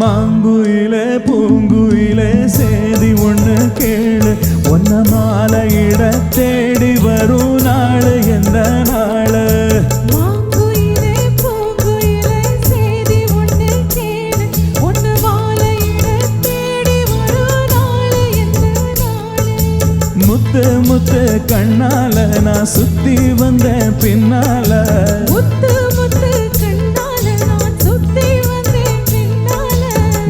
மாங்குயிலே பூங்குயிலே சேதி ஒண்ணு கேளு, ஒன்ன மாலையிட தேடி வரும் நாளு எந்த நாளு? மாங்குயிலே பூங்குயிலே சேதி ஒண்ணு கேளு, ஒன்ன மாலையிட தேடி வரும் நாளு எந்த நாளு? முத்து முத்து கண்ணால நான் சுத்தி வந்தேன் பின்னால, முத்து முத்து கண்ணால நான் சுத்தி வந்தேன் பின்னால.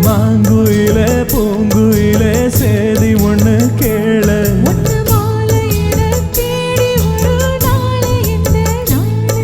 மாங்குயிலே பூங்குயிலே சேதி ஒண்ணு கேளு, ஒன்ன மாலையிட தேடி வரும் நாளு எந்த நாளு?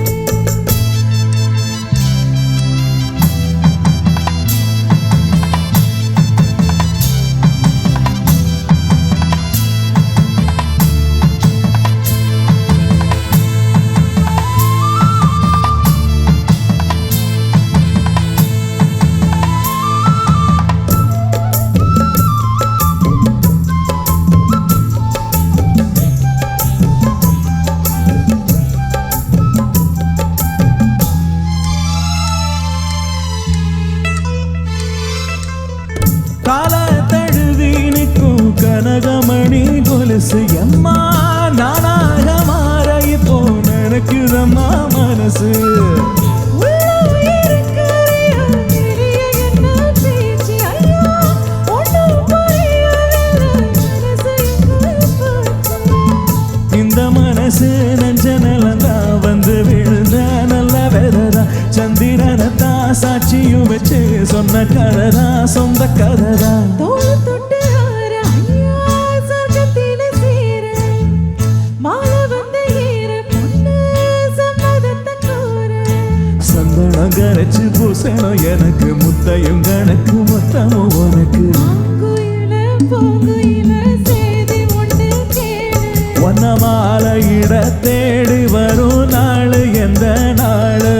கால தழுவி நிற்கும் கனகமணி கொலுசு எம்மா, நானாக மாற இப்போ நினைக்குதம்மா மனசு. இந்த மனசு நெஞ்ச நிலந்தான் வந்து விழுந்த நல்ல வெததான், சந்திரனத்தான் சாட்சியும் வச்சு சொன்ன கதைதான் சொந்த கதைதான். சந்தனம் கரைச்சு பூசணும் எனக்கு, முத்தையும் கணக்கு மொத்தமும் உனக்கு. ஒன்ன மாலையிட தேடி வரும் நாளு எந்த நாளு?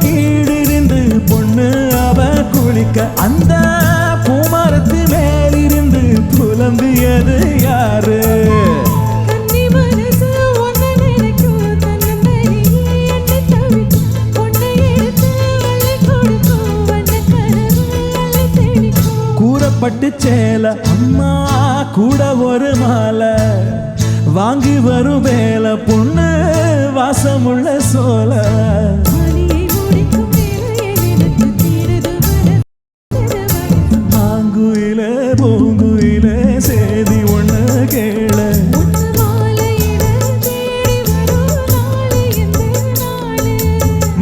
கீழிருந்து பொண்ணு அவ குளிக்க, அந்த பூமரத்து மேலிருந்து புலம்பியது யாரு? கூறப்பட்டு சேல அம்மா கூட ஒரு மாலை வாங்கி வரும் வேலை, பொண்ணு வாசமுள்ள சோல. மாங்குயிலே பூங்குயிலே சேதி ஒண்ணு கேளு,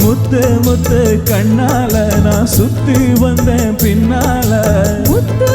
முத்து முத்து கண்ணால நான் சுத்தி வந்தேன் பின்னால. முத்து